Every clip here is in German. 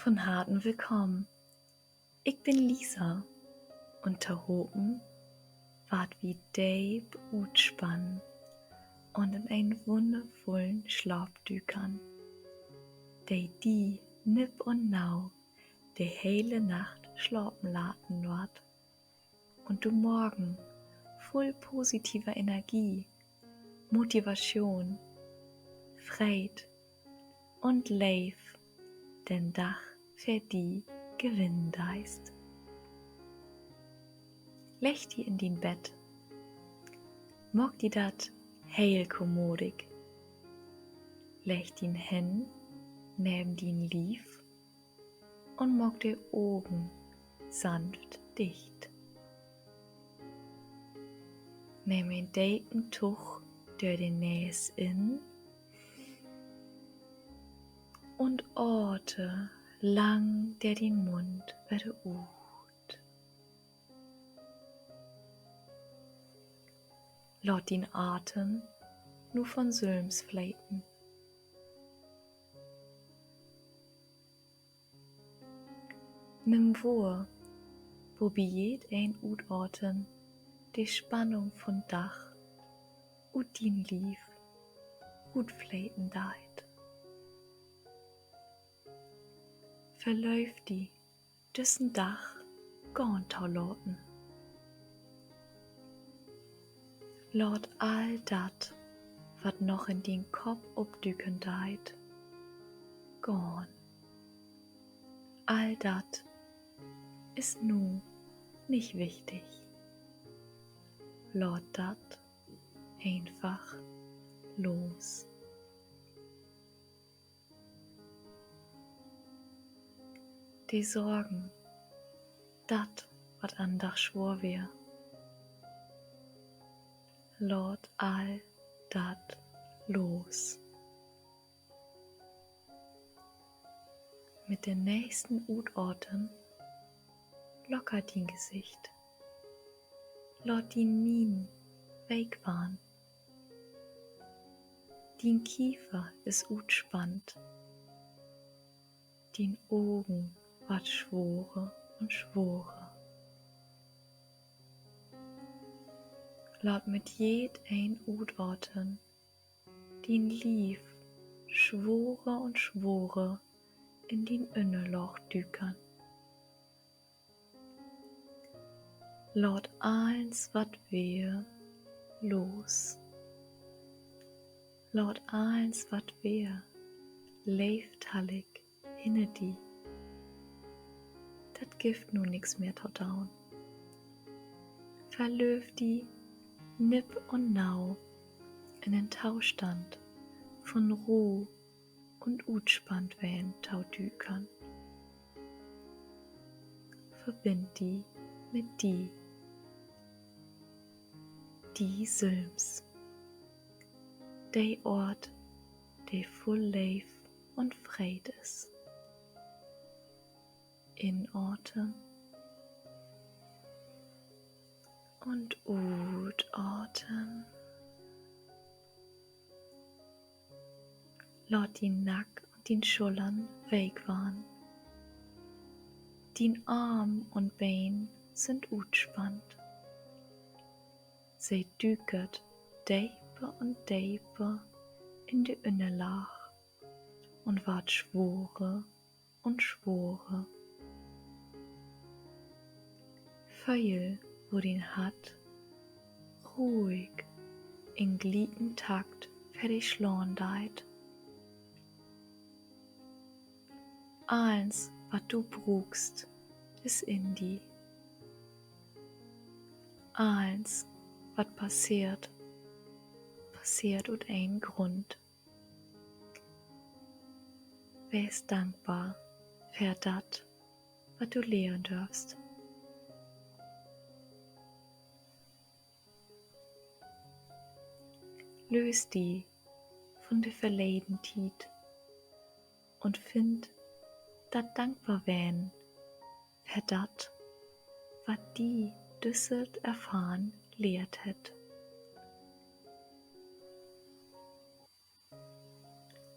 Von harten Willkommen. Ich bin Lisa und Tahopen ward wie Dave utspann und in einen wundervollen Schlaf dükern, die nipp und nau die hele Nacht schlafen laten ward und du morgen voll positiver Energie, Motivation, Freit und Leif den Dach für die gewinnen deist. Leg die in din Bett, mock die dat heel kommodig, leg din hin neben din Lief und mock die Augen sanft dicht. Nehm ein Dekentuch durch den Näs in und orte lang der den Mund werde ut. Laut den Atem nur von Sülms fleiten. Nimm vor, wo biet ein Utorten die Spannung von Dach und din Lief gut fleiten deit. Verläuft die düssen Dach gorn taulauten. Laut all dat, wat noch in den Kopf obdüken deit, gorn. All dat ist nu nicht wichtig. Laut dat einfach los. Die Sorgen, dat wat an Dach schwor wär, laut all dat los. Mit den nächsten Utorten lockert din Gesicht, laut din Mien weg waren. Din Kiefer ist utspannt, din Augen ward schwore und schwore. Laut mit jed ein Utorten din Lief schwore und schwore in din Innerloch dükern. Laut eins wat wehe los. Laut eins wat wehe leeft hallig hinne die. Dat gift nu nix mehr taudaun. Verlöf die nipp und nau in den Taustand von Ruh und utspannt wähn taudükern. Verbind die mit die Sülms, der Ort, der voll Leif und Freit ist. Inorten und Utorten. Laut din Nack und din Schullern weg waren. Din Arm und Bein sind utspannt. Sie düket deeper und deeper in die Innenlach und ward schwore und schwore. Feil, wo den hat, ruhig, in glieden Takt fertig schlorn deit. Eins, wat du brugst, ist in die. Eins, wat passiert ut ein Grund. Wärst dankbar für dat, wat du lehren dürfst. Löst die von der verleden Tiet und find dat dankbar wähn für dat, wat die düsselt erfahren lehrt het.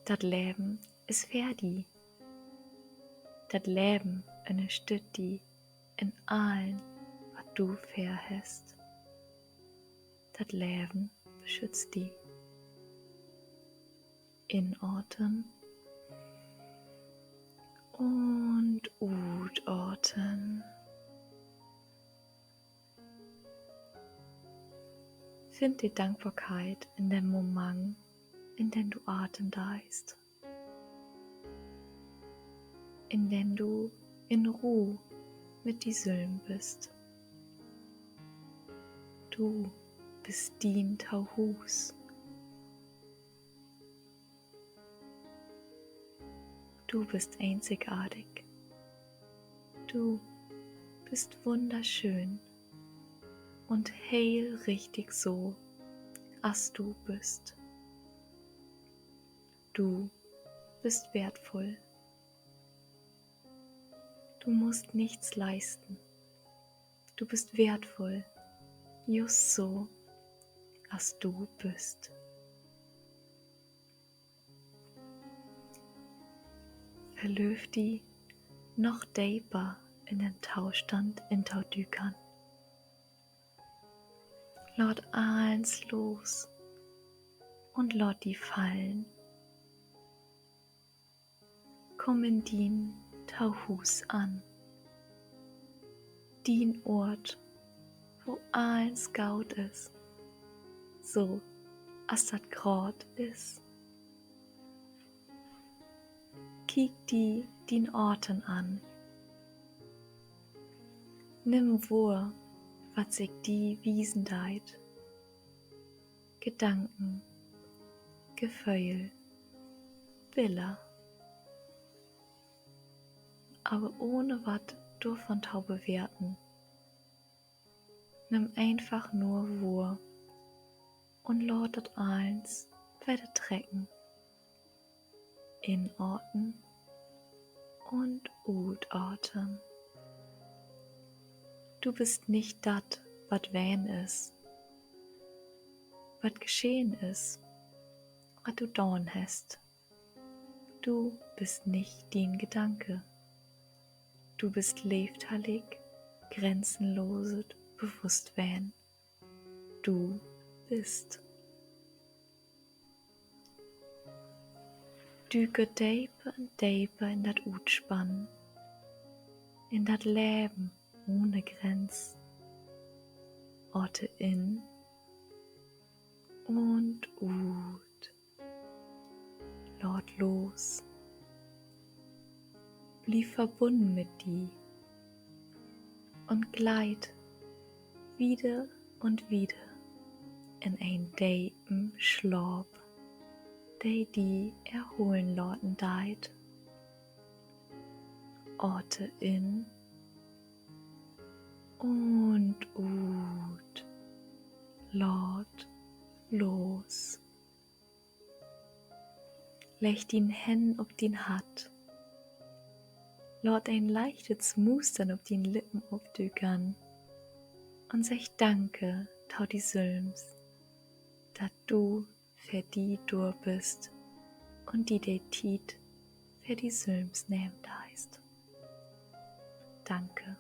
Dat Leben ist ferdi. dat Leben unterstützt die in allen, was du vorhast. Dat Leben beschützt die. Inatmen und ausatmen. Find die Dankbarkeit in dem Moment, in dem du Atem deist. In dem du in Ruhe mit die Sülm bist. Du bist dien Tauhus. Du bist einzigartig. Du bist wunderschön und heil richtig so, als du bist. Du bist wertvoll. Du musst nichts leisten. Du bist wertvoll, just so, als du bist. Verlöf die noch deeper in den Taustand in Taudükan. Lord eins los und Lord die fallen. Komm in dien Tauhus an. Dien Ort, wo eins gaut ist, so as dat grad ist. Kiek die dien Orten an. Nimm wahr, wat sich die wiesen deit. Gedanken, Gefühl, Bilder. Aber ohne wat davon tau bewerten. Nimm einfach nur wahr und lass das eins weiter trecken. Inatmen und ausatmen. Du bist nicht dat, wat wähn ist, wat geschehen ist, wat du dorn hast. Du bist nicht dien Gedanke. Du bist lebendig, grenzenloses Bewusstsein. Du bist. Düke deeper und deeper in dat Utspann, in dat Leben ohne Grenz. Orte in und ut. Lord los. Blieb verbunden mit dir und gleit wieder und wieder in ein deepen Schlaf, der die erholen lauten deit. Orte in und ut. Lord los. Leg din Händen ob din Hatt. Lord ein leichtes Mustern ob din Lippen obdückern und sech Danke tau die Sülms, dat du für die dur bist und die de Tiet für die Sülms nehmen deist. Danke.